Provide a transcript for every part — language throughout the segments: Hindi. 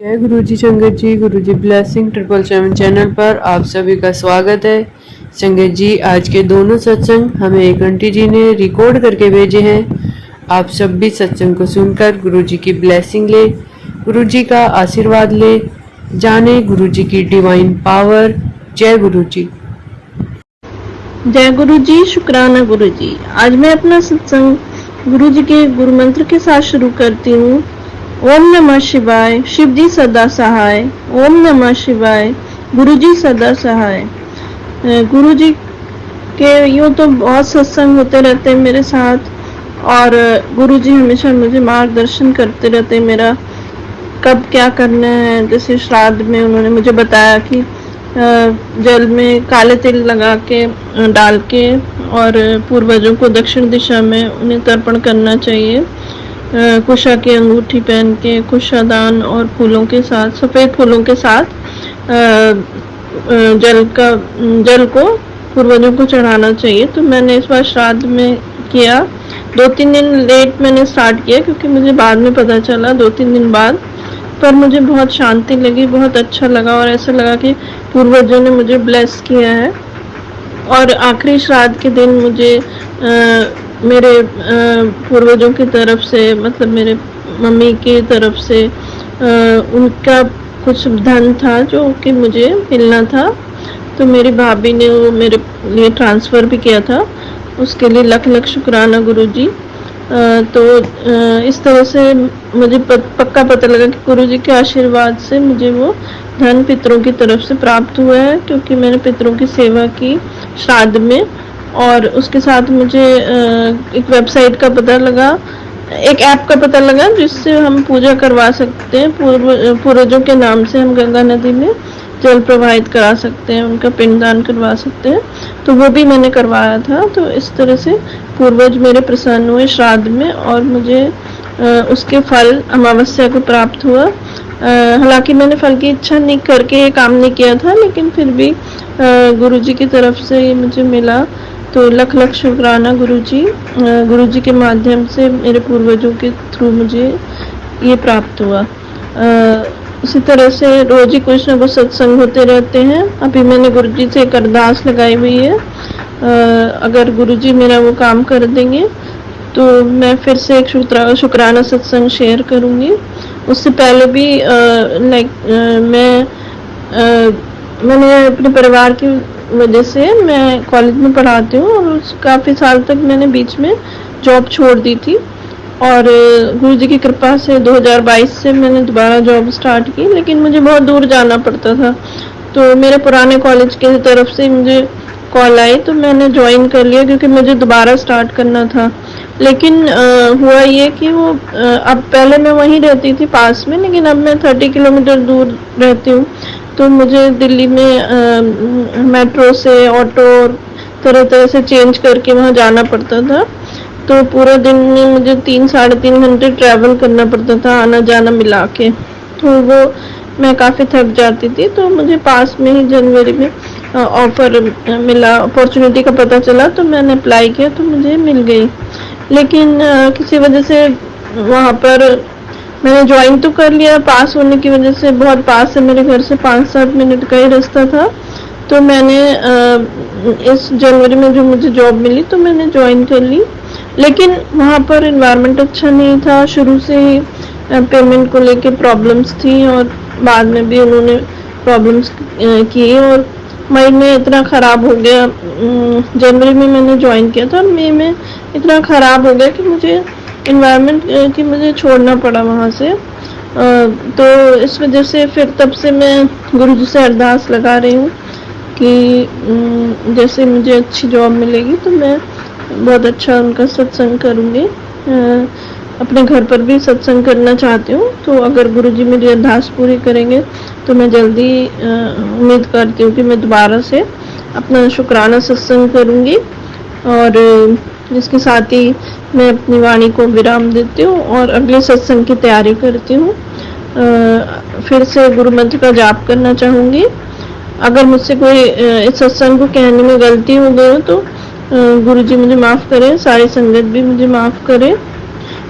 जय गुरु जी संगत जी। गुरु जी ब्लेसिंग 777 चैनल पर आप सभी का स्वागत है। संगत जी, आज के दोनों सत्संग हमें एक आंटी जी ने रिकॉर्ड करके भेजे हैं। आप सब भी सत्संग को सुनकर गुरु जी की ब्लेसिंग ले, गुरु जी का आशीर्वाद ले, जाने गुरु जी की डिवाइन पावर। जय गुरु जी। जय गुरु जी, शुक्राना गुरु जी। आज मैं अपना सत्संग गुरु जी के गुरु मंत्र के साथ शुरू करती हूँ। ओम नमः शिवाय, शिव जी सदा सहाय। ओम नमः शिवाय, गुरु जी सदा सहाय। गुरु जी के यूँ तो बहुत सत्संग होते रहते हैं मेरे साथ, और गुरु जी हमेशा मुझे मार्गदर्शन करते रहते हैं मेरा कब क्या करना है। जैसे श्राद्ध में उन्होंने मुझे बताया कि जल में काले तिल लगा के डाल के और पूर्वजों को दक्षिण दिशा में उन्हें तर्पण करना चाहिए। कुशा की अंगूठी पहन के कुशादान और फूलों के साथ, सफेद फूलों के साथ जल को पूर्वजों को चढ़ाना चाहिए। तो मैंने इस बार श्राद्ध में किया। 2-3 दिन लेट मैंने स्टार्ट किया क्योंकि मुझे बाद में पता चला 2-3 दिन बाद, पर मुझे बहुत शांति लगी, बहुत अच्छा लगा और ऐसा लगा कि पूर्वजों ने मुझे ब्लेस किया है। और आखिरी श्राद्ध के दिन मुझे मेरे पूर्वजों की तरफ से, मतलब मेरे मम्मी की तरफ से उनका कुछ धन था जो कि मुझे मिलना था, तो मेरी भाभी ने वो मेरे लिए ट्रांसफ़र भी किया था। उसके लिए लख लख शुक्राना गुरु जी। तो इस तरह से मुझे पक्का पता लगा कि गुरु जी के आशीर्वाद से मुझे वो धन पितरों की तरफ से प्राप्त हुआ है, क्योंकि मैंने पितरों की सेवा की श्राद्ध में। और उसके साथ मुझे एक वेबसाइट का पता लगा, एक ऐप का पता लगा जिससे हम पूजा करवा सकते हैं। पूर्वजों के नाम से हम गंगा नदी में जल प्रवाहित करा सकते हैं, उनका पिंडदान करवा सकते हैं। तो वो भी मैंने करवाया था। तो इस तरह से पूर्वज मेरे प्रसन्न हुए श्राद्ध में, और मुझे उसके फल अमावस्या को प्राप्त हुआ। हालांकि मैंने फल की इच्छा नहीं करके ये काम नहीं किया था, लेकिन फिर भी गुरु जी की तरफ से ये मुझे मिला। तो लख लख शुक्राना गुरु जी के माध्यम से मेरे पूर्वजों के थ्रू मुझे ये प्राप्त हुआ। इसी तरह से रोज ही कुछ ना कुछ सत्संग होते रहते हैं। अभी मैंने गुरु जी से एक अरदास लगाई हुई है, अगर गुरु जी मेरा वो काम कर देंगे तो मैं फिर से एक शुक्राना सत्संग शेयर करूँगी। उससे पहले भी मैंने अपने परिवार की वजह से, मैं कॉलेज में पढ़ाती हूँ और काफ़ी साल तक मैंने बीच में जॉब छोड़ दी थी, और गुरु जी की कृपा से 2022 से मैंने दोबारा जॉब स्टार्ट की। लेकिन मुझे बहुत दूर जाना पड़ता था, तो मेरे पुराने कॉलेज की तरफ से मुझे कॉल आई तो मैंने ज्वाइन कर लिया, क्योंकि मुझे दोबारा स्टार्ट करना था। लेकिन हुआ ये कि वो अब पहले मैं वहीं रहती थी पास में, लेकिन अब मैं 30 किलोमीटर दूर रहती हूँ। तो मुझे दिल्ली में मेट्रो से, ऑटो, तरह तरह से चेंज करके वहाँ जाना पड़ता था। तो पूरा दिन में मुझे 3-3.5 घंटे ट्रैवल करना पड़ता था, आना जाना मिला के। तो वो मैं काफ़ी थक जाती थी। तो मुझे पास में ही जनवरी में ऑफ़र मिला, अपॉर्चुनिटी का पता चला, तो मैंने अप्लाई किया तो मुझे मिल गई। लेकिन किसी वजह से वहाँ पर मैंने ज्वाइन तो कर लिया, पास होने की वजह से, बहुत पास है मेरे घर से, 5-7 मिनट का ही रास्ता था। तो मैंने इस जनवरी में जो मुझे जॉब मिली तो मैंने ज्वाइन कर ली। लेकिन वहाँ पर एनवायरनमेंट अच्छा नहीं था, शुरू से ही पेमेंट को लेके प्रॉब्लम्स थी, और बाद में भी उन्होंने प्रॉब्लम्स की, और मई में इतना ख़राब हो गया। जनवरी में मैंने ज्वाइन किया था, मई में इतना ख़राब हो गया कि मुझे एनवायरनमेंट की मुझे छोड़ना पड़ा वहाँ से। तो इस वजह से फिर तब से मैं गुरु जी से अरदास लगा रही हूँ कि जैसे मुझे अच्छी जॉब मिलेगी तो मैं बहुत अच्छा उनका सत्संग करूँगी। अपने घर पर भी सत्संग करना चाहती हूँ, तो अगर गुरु जी मेरी अरदास पूरी करेंगे तो मैं जल्दी उम्मीद करती हूँ कि मैं दोबारा से अपना शुक्राना सत्संग करूँगी। और इसके साथ ही मैं अपनी वाणी को विराम देती हूँ और अगले सत्संग की तैयारी करती हूँ। फिर से गुरु मंत्र का जाप करना चाहूँगी। अगर मुझसे कोई इस सत्संग को कहने में गलती हो गई हो तो गुरु जी मुझे माफ़ करें, सारी संगत भी मुझे माफ़ करे,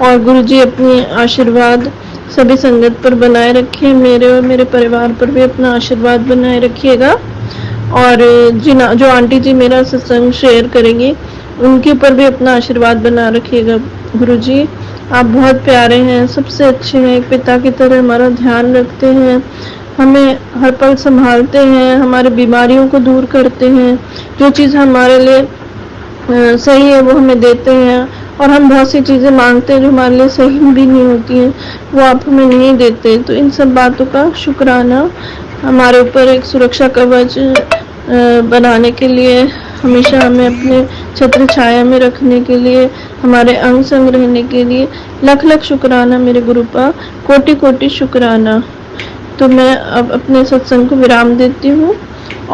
और गुरु जी अपनी आशीर्वाद सभी संगत पर बनाए रखिए, मेरे और मेरे परिवार पर भी अपना आशीर्वाद बनाए रखिएगा। और जो आंटी जी मेरा सत्संग शेयर करेंगी उनके ऊपर भी अपना आशीर्वाद बना रखिएगा। गुरुजी आप बहुत प्यारे हैं, सबसे अच्छे हैं, एक पिता की तरह हमारा ध्यान रखते हैं, हमें हर पल संभालते हैं, हमारे बीमारियों को दूर करते हैं, जो चीज़ हमारे लिए सही है वो हमें देते हैं, और हम बहुत सी चीज़ें मांगते हैं जो हमारे लिए सही भी नहीं होती हैं, वो आप हमें नहीं देते। तो इन सब बातों का शुक्राना, हमारे ऊपर एक सुरक्षा कवच बनाने के लिए, हमेशा हमें अपने छत्र छाया में रखने के लिए, हमारे अंग संग रहने के लिए लख लख शुक्राना मेरे गुरुपा, कोटि कोटि शुक्राना। तो मैं अब अपने सत्संग को विराम देती हूँ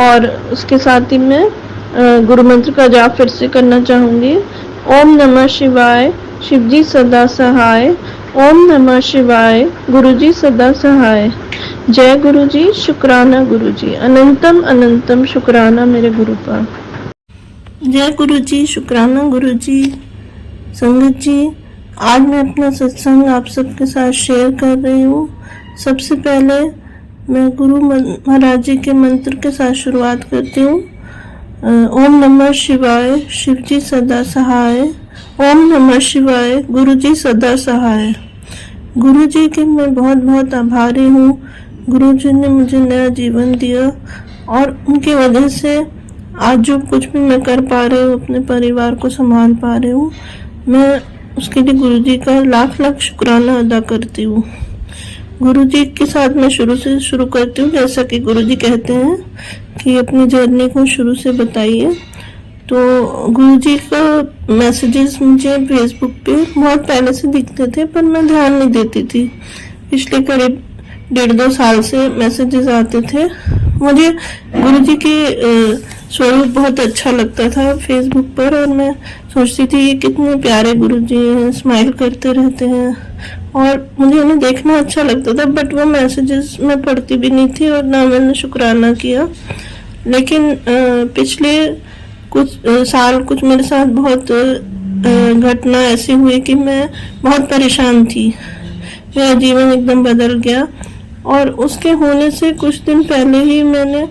और उसके साथ ही मैं गुरु मंत्र का जाप फिर से करना चाहूँगी। ओम नमः शिवाय, शिवजी सदा सहाय। ओम नमः शिवाय, गुरुजी सदा सहाय। जय गुरुजी, शुक्राना गुरुजी, अनंतम अनंतम शुक्राना मेरे गुरुपा। जय गुरुजी, शुक्राना गुरुजी। संगत जी, आज मैं अपना सत्संग आप सबके साथ शेयर कर रही हूँ। सबसे पहले मैं गुरु महाराज जी के मंत्र के साथ शुरुआत करती हूँ। ओम नमः शिवाय, शिवजी सदा सहाय। ओम नमः शिवाय, गुरुजी सदा सहाय। गुरुजी के मैं बहुत बहुत आभारी हूँ। गुरुजी ने मुझे नया जीवन दिया और उनकी वजह से आज जो कुछ भी मैं कर पा रही हूँ, अपने परिवार को संभाल पा रही हूँ, मैं उसके लिए गुरुजी का लाख लाख शुक्राना अदा करती हूँ। गुरुजी के साथ मैं शुरू करती हूँ। जैसा कि गुरुजी कहते हैं कि अपनी जर्नी को शुरू से बताइए। तो गुरुजी का मैसेजेस मुझे फेसबुक पे बहुत पहले से दिखते थे, पर मैं ध्यान नहीं देती थी। पिछले करीब 1.5-2 साल से मैसेजेस आते थे। मुझे गुरुजी के स्वरूप बहुत अच्छा लगता था फेसबुक पर, और मैं सोचती थी ये कितने प्यारे गुरुजी हैं, स्माइल करते रहते हैं, और मुझे उन्हें देखना अच्छा लगता था। बट वो मैसेजेस मैं पढ़ती भी नहीं थी और ना मैंने शुक्राना किया। लेकिन पिछले कुछ साल कुछ मेरे साथ बहुत घटना ऐसी हुई कि मैं बहुत परेशान थी। मेरा जीवन एकदम बदल गया, और उसके होने से कुछ दिन पहले ही मैंने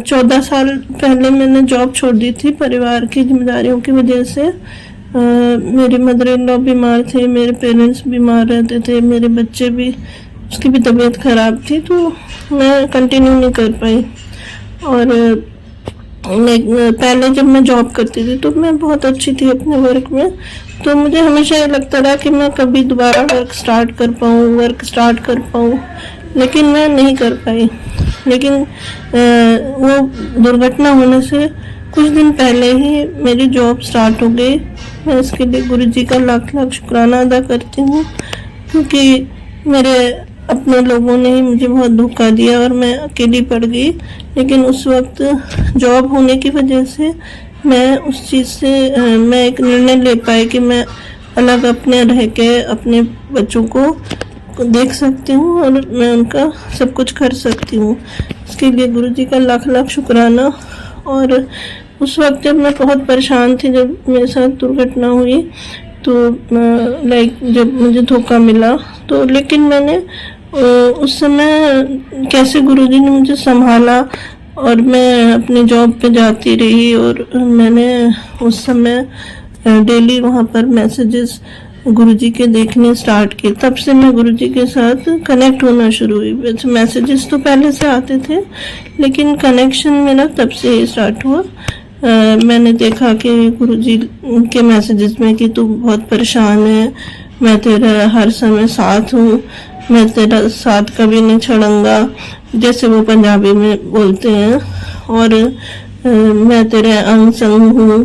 14 साल पहले मैंने जॉब छोड़ दी थी परिवार की जिम्मेदारियों की वजह से। मेरे मदर इन लॉ बीमार थे, मेरे पेरेंट्स बीमार रहते थे, मेरे बच्चे भी, उसकी भी तबीयत ख़राब थी, तो मैं कंटिन्यू नहीं कर पाई। और पहले जब मैं जॉब करती थी तो मैं बहुत अच्छी थी अपने वर्क में, तो मुझे हमेशा ये लगता था कि मैं कभी दोबारा वर्क स्टार्ट कर पाऊँ, लेकिन मैं नहीं कर पाई। लेकिन वो दुर्घटना होने से कुछ दिन पहले ही मेरी जॉब स्टार्ट हो गई। मैं इसके लिए गुरुजी का लाख लाख शुक्राना अदा करती हूँ, क्योंकि मेरे अपने लोगों ने ही मुझे बहुत धोखा दिया और मैं अकेली पड़ गई। लेकिन उस वक्त जॉब होने की वजह से मैं उस चीज़ से मैं एक निर्णय ले पाई कि मैं अलग अपने रह के अपने बच्चों को देख सकती हूँ और मैं उनका सब कुछ कर सकती हूँ। इसके लिए गुरुजी का लाख लाख शुक्राना। और उस वक्त जब मैं बहुत परेशान थी, जब मेरे साथ दुर्घटना हुई, तो जब मुझे धोखा मिला, तो लेकिन मैंने उस समय कैसे गुरुजी ने मुझे संभाला और मैं अपनी जॉब पे जाती रही। और मैंने उस समय डेली वहाँ पर मैसेजेस गुरुजी के देखने स्टार्ट किए। तब से मैं गुरुजी के साथ कनेक्ट होना शुरू हुई। वैसे मैसेजेस तो पहले से आते थे, लेकिन कनेक्शन मेरा तब से ही स्टार्ट हुआ। मैंने देखा कि गुरुजी के मैसेजेस में कि तू बहुत परेशान है, मैं तेरा हर समय साथ हूँ, मैं तेरा साथ कभी नहीं छोड़ूंगा, जैसे वो पंजाबी में बोलते हैं, और मैं तेरे अंग संग हूँ,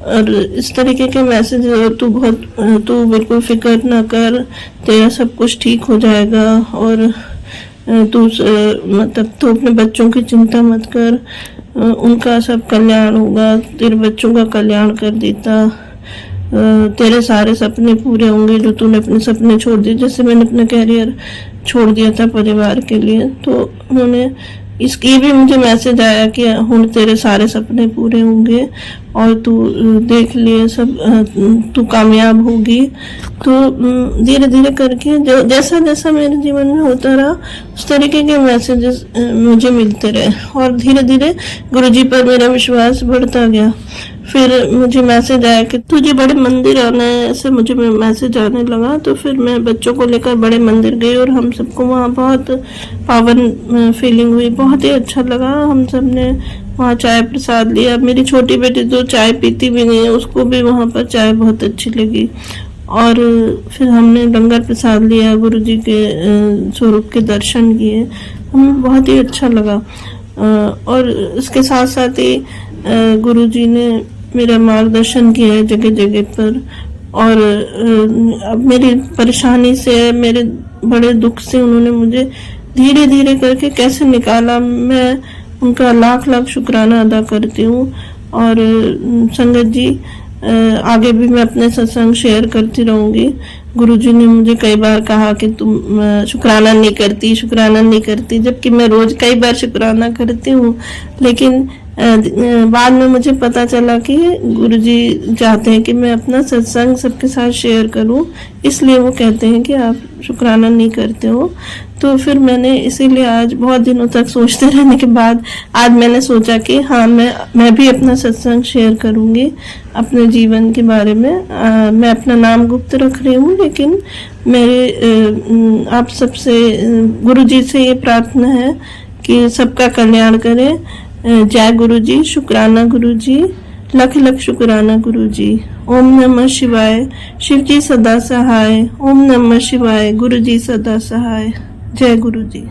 और इस तरीके के मैसेज। तू बिल्कुल फिक्र ना कर, तेरा सब कुछ ठीक हो जाएगा, और तू अपने बच्चों की चिंता मत कर, उनका सब कल्याण होगा, तेरे बच्चों का कल्याण कर देता, तेरे सारे सपने पूरे होंगे जो तूने अपने सपने छोड़ दिए। जैसे मैंने अपना कैरियर छोड़ दिया था परिवार के लिए, तो उन्होंने इसकी भी मुझे मैसेज आया कि हुण तेरे सारे सपने पूरे होंगे और तू देख लिए सब, तू कामयाब होगी। तो धीरे धीरे करके जो जैसा जैसा मेरे जीवन में होता रहा उस तरीके के मैसेजेस मुझे मिलते रहे और धीरे धीरे गुरुजी पर मेरा विश्वास बढ़ता गया। फिर मुझे मैसेज आया कि तुझे बड़े मंदिर आने से मुझे मैसेज आने लगा। तो फिर मैं बच्चों को लेकर बड़े मंदिर गई और हम सबको वहाँ बहुत पावन फीलिंग हुई, बहुत ही अच्छा लगा। हम सब ने वहाँ चाय प्रसाद लिया। मेरी छोटी बेटी जो चाय पीती भी नहीं है उसको भी वहाँ पर चाय बहुत अच्छी लगी। और फिर हमने लंगर प्रसाद लिया, गुरुजी के स्वरूप के दर्शन किए, हमें बहुत ही अच्छा लगा। और इसके साथ साथ ही गुरुजी ने मेरा मार्गदर्शन किया है जगह जगह पर। और अब मेरी परेशानी से, मेरे बड़े दुख से उन्होंने मुझे धीरे धीरे करके कैसे निकाला, मैं उनका लाख लाख शुक्राना अदा करती हूँ। और संगत जी, आगे भी मैं अपने सत्संग शेयर करती रहूँगी। गुरुजी ने मुझे कई बार कहा कि तुम शुक्राना नहीं करती, जबकि मैं रोज कई बार शुक्राना करती हूँ। लेकिन बाद में मुझे पता चला कि गुरुजी चाहते हैं कि मैं अपना सत्संग सबके साथ शेयर करूं, इसलिए वो कहते हैं कि आप शुक्राना नहीं करते हो। तो फिर मैंने इसीलिए आज बहुत दिनों तक सोचते रहने के बाद आज मैंने सोचा कि हाँ, मैं भी अपना सत्संग शेयर करूंगी अपने जीवन के बारे में। मैं अपना नाम गुप्त रख रही हूँ, लेकिन मेरे आप सबसे गुरुजी से ये प्रार्थना है कि सबका कल्याण करें। जय गुरुजी, शुक्राना गुरुजी, लख लख शुक्राना गुरुजी। ओम नमः शिवाय, शिव जी सदा सहाय। ओम नमः शिवाय, गुरुजी सदा सहाय। जय गुरुजी।